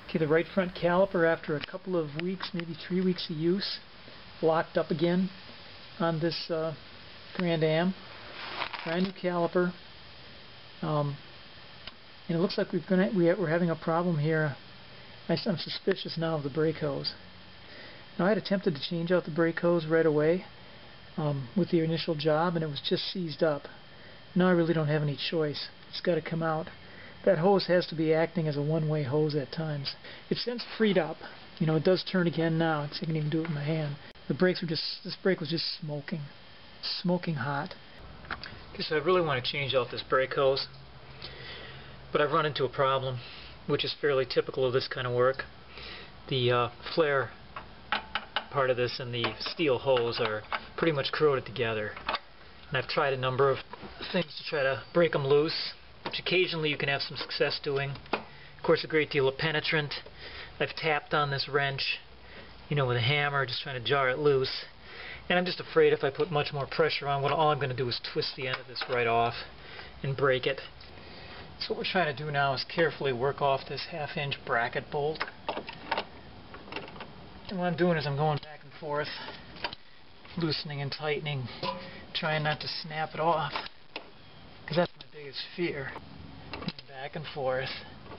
Okay, the right front caliper, after a couple of weeks, maybe 3 weeks of use, locked up again on this Grand Am. Brand new caliper. And it looks like we're having a problem here. I'm suspicious now of the brake hose. Now, I had attempted to change out the brake hose right away with the initial job, and it was just seized up. Now I really don't have any choice. It's got to come out. That hose has to be acting as a one-way hose at times. It's since freed up. You know, it does turn again now. I can even do it with my hand. This brake was just smoking hot. Okay, so I really want to change out this brake hose, but I've run into a problem, which is fairly typical of this kind of work. The flare part of this and the steel hose are pretty much corroded together. And I've tried a number of things to try to break them loose, which occasionally you can have some success doing. Of course, a great deal of penetrant. I've tapped on this wrench, you know, with a hammer, just trying to jar it loose. And I'm just afraid if I put much more pressure on, all I'm going to do is twist the end of this right off and break it. So what we're trying to do now is carefully work off this 1/2-inch bracket bolt. And what I'm doing is I'm going back and forth, loosening and tightening, trying not to snap it off, because that's my biggest fear. And back and forth.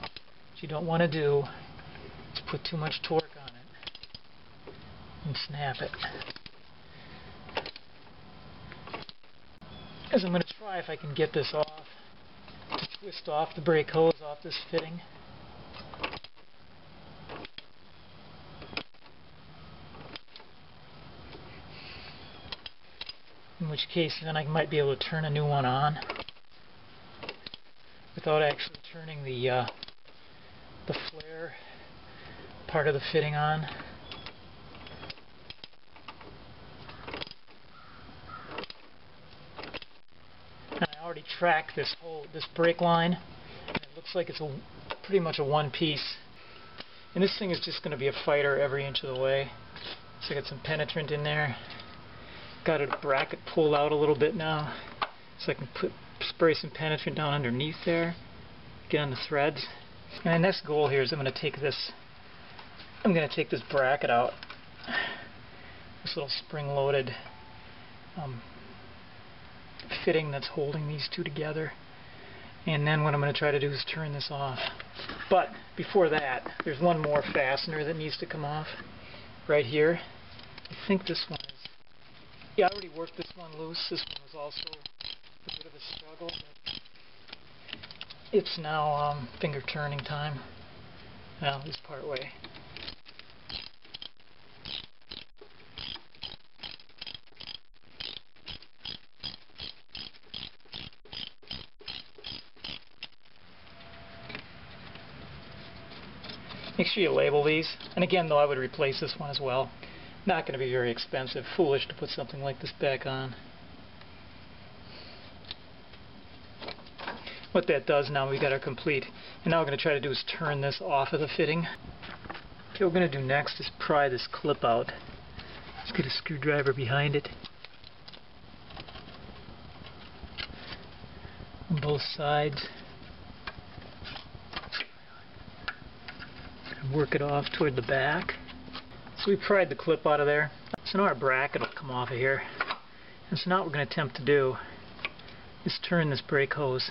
What you don't want to do is put too much torque on it and snap it. As I'm going to try if I can get this off, to twist off the brake hose off this fitting. In which case then I might be able to turn a new one on without actually turning the flare part of the fitting on. And I already tracked this brake line, and it looks like it's pretty much a one-piece. And this thing is just going to be a fighter every inch of the way. So I got some penetrant in there. Got a bracket pulled out a little bit now, so I can spray some penetrant down underneath there, get on the threads. And the next goal here is I'm going to take this bracket out, this little spring-loaded fitting that's holding these two together. And then what I'm going to try to do is turn this off. But before that, there's one more fastener that needs to come off right here. I think this one is. Yeah, I already worked this one loose. This one was also a bit of a struggle, but it's now finger turning time. Well, at least part way. Make sure you label these. And again, though, I would replace this one as well. Not going to be very expensive. Foolish to put something like this back on. What that does now, we got our complete. And now what we're going to try to do is turn this off of the fitting. Okay, what we're going to do next is pry this clip out. Let's get a screwdriver behind it. On both sides. And work it off toward the back. So we pried the clip out of there. So now our bracket will come off of here. And so now what we're going to attempt to do is turn this brake hose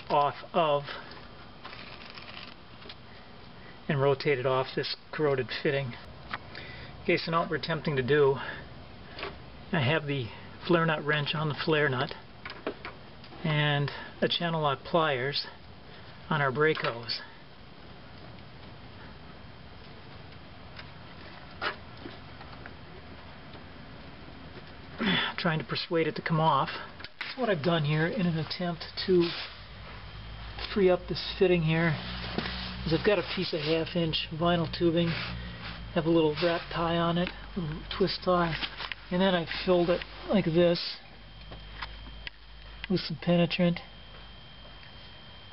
off of and rotate it off this corroded fitting. Okay, so now what we're attempting to do, I have the flare nut wrench on the flare nut and a channel lock pliers on our brake hose. Trying to persuade it to come off. So what I've done here in an attempt to free up this fitting here is I've got a piece of 1/2-inch vinyl tubing, have a little wrap tie on it, a little twist tie, and then I filled it like this with some penetrant,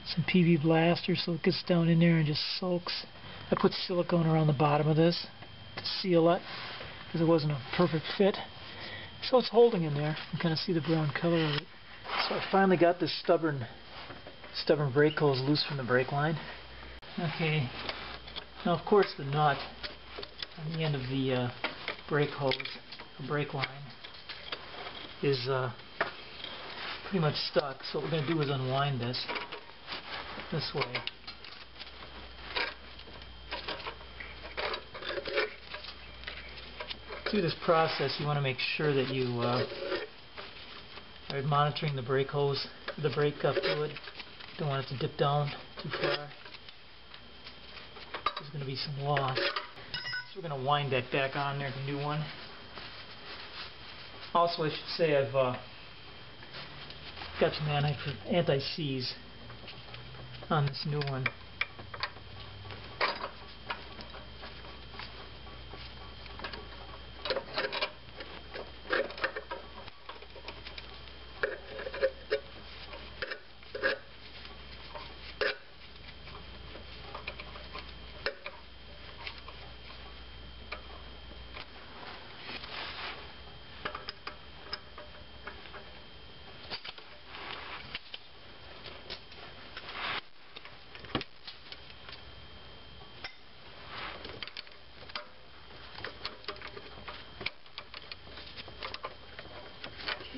some PB blaster so it gets down in there and just soaks. I put silicone around the bottom of this to seal it because it wasn't a perfect fit. So it's holding in there. You can kind of see the brown color of it. So I finally got this stubborn brake hose loose from the brake line. Okay, now of course the nut on the end of the brake hose, or brake line, is pretty much stuck. So what we're going to do is unwind this way. Through this process, you want to make sure that you are monitoring the brake hose, the brake fluid. Don't want it to dip down too far. There's going to be some loss. So we're going to wind that back on there, the new one. Also, I should say I've got some anti-seize on this new one.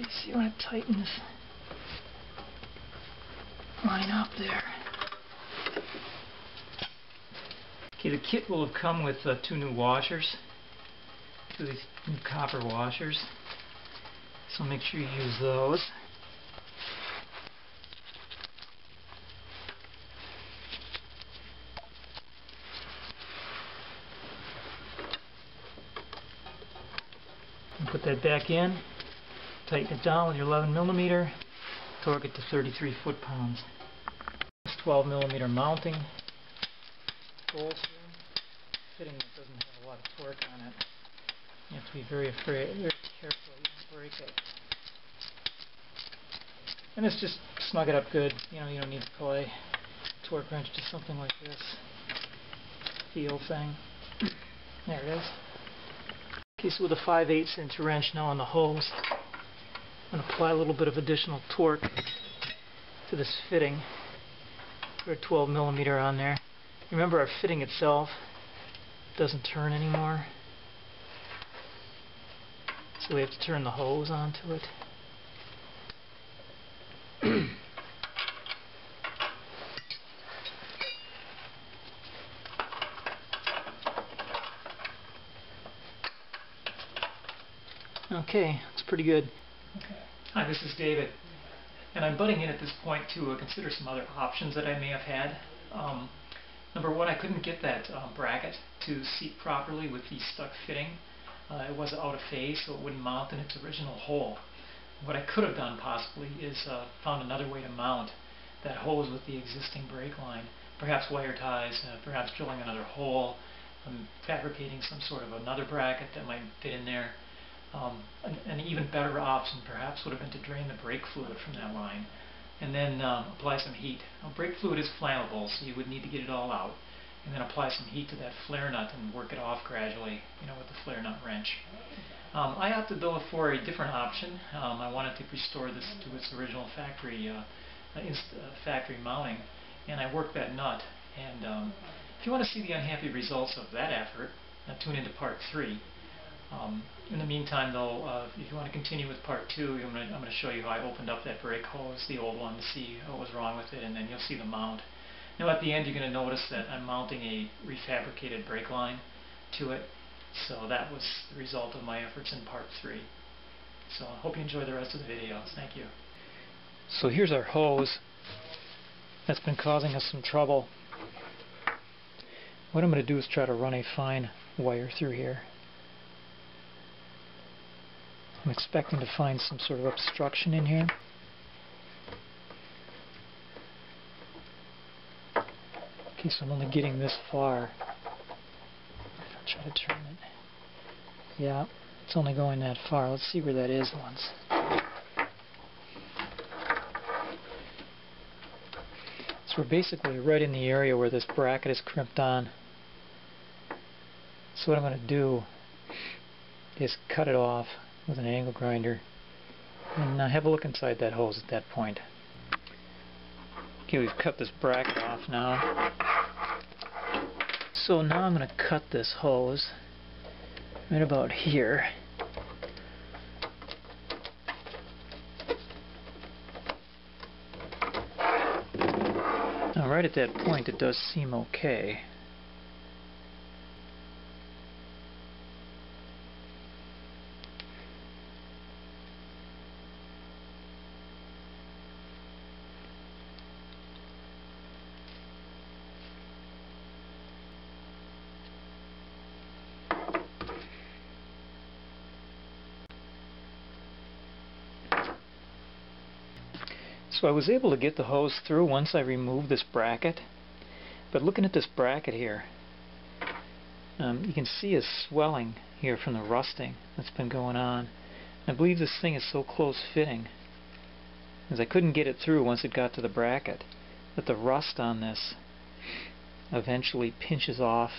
So you want to tighten this line up there. Okay, the kit will have come with 2 new washers, 2 of these new copper washers, so make sure you use those. And put that back in. Tighten it down with your 11mm, torque it to 33 foot-pounds. This 12mm mounting bolster, fitting that doesn't have a lot of torque on it. You have to be very careful you don't break it. And this just snug it up good. You don't need to pull a torque wrench to something like this feel thing. There it is. Okay, so with a 5/8 inch wrench now on the hose, I'm going to apply a little bit of additional torque to this fitting. Put a 12mm on there. Remember, our fitting itself doesn't turn anymore, so we have to turn the hose onto it. Okay, that's pretty good. Okay. Hi, this is David, and I'm butting in at this point to consider some other options that I may have had. Number one, I couldn't get that bracket to seat properly with the stuck fitting. It was out of phase, so it wouldn't mount in its original hole. What I could have done possibly is found another way to mount that hose with the existing brake line, perhaps wire ties, perhaps drilling another hole, fabricating some sort of another bracket that might fit in there. An even better option perhaps would have been to drain the brake fluid from that line and then apply some heat. Now, brake fluid is flammable, so you would need to get it all out and then apply some heat to that flare nut and work it off gradually, with the flare nut wrench. I opted though for a different option. I wanted to restore this to its original factory mounting, and I worked that nut. And if you want to see the unhappy results of that effort, tune into part 3. In the meantime, though, if you want to continue with part 2, I'm going to show you how I opened up that brake hose, the old one, to see what was wrong with it, and then you'll see the mount. Now at the end, you're going to notice that I'm mounting a refabricated brake line to it, so that was the result of my efforts in part 3. So I hope you enjoy the rest of the video. Thank you. So here's our hose that's been causing us some trouble. What I'm going to do is try to run a fine wire through here. I'm expecting to find some sort of obstruction in here. Okay, so I'm only getting this far. I'll try to turn it. Yeah, it's only going that far. Let's see where that is once. So we're basically right in the area where this bracket is crimped on. So what I'm going to do is cut it off with an angle grinder and have a look inside that hose at that point. Okay, we've cut this bracket off now. So now I'm going to cut this hose right about here. Now right at that point it does seem okay. So I was able to get the hose through once I removed this bracket, but looking at this bracket here, you can see a swelling here from the rusting that's been going on. I believe this thing is so close fitting, as I couldn't get it through once it got to the bracket, that the rust on this eventually pinches off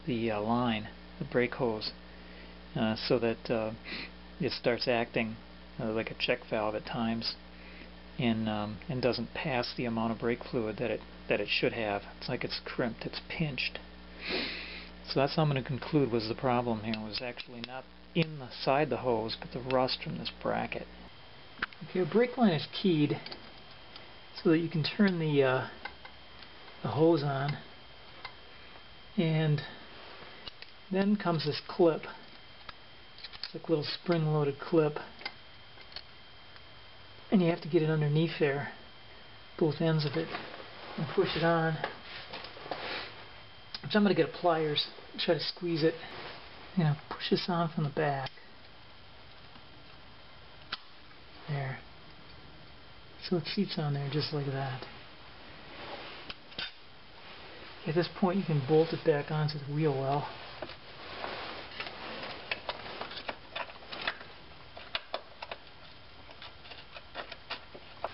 the line, the brake hose, so that it starts acting like a check valve at times. And doesn't pass the amount of brake fluid that it should have. It's like it's crimped, it's pinched. So that's how I'm going to conclude was the problem here. Was actually not inside the hose, but the rust from this bracket. Okay, your brake line is keyed so that you can turn the hose on, and then comes this clip. It's like a little spring-loaded clip. And you have to get it underneath there, both ends of it, and push it on. So I'm going to get pliers and try to squeeze it. I'm going to push this on from the back. There. So it seats on there just like that. At this point you can bolt it back onto the wheel well.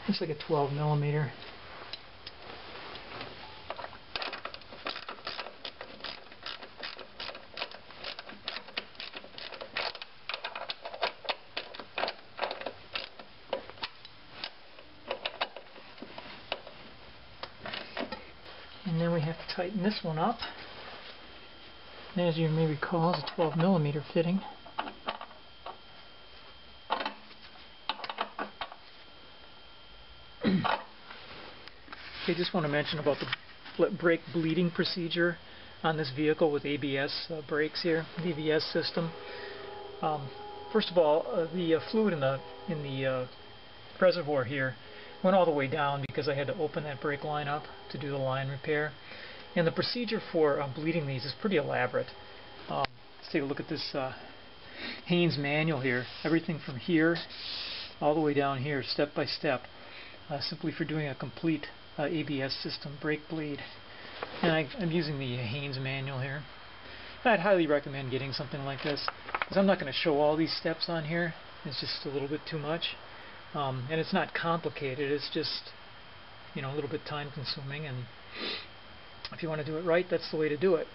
It's like a 12mm. And then we have to tighten this one up. And as you may recall, it's a 12mm fitting. I just want to mention about the brake bleeding procedure on this vehicle with ABS brakes here, the ABS system. First of all, the fluid in the reservoir here went all the way down because I had to open that brake line up to do the line repair. And the procedure for bleeding these is pretty elaborate. Let's take a look at this Haynes manual here. Everything from here all the way down here, step by step, simply for doing a complete ABS system brake bleed. And I'm using the Haynes manual here. I'd highly recommend getting something like this, because I'm not going to show all these steps on here. It's just a little bit too much. And it's not complicated, it's just, a little bit time consuming, and if you want to do it right, that's the way to do it.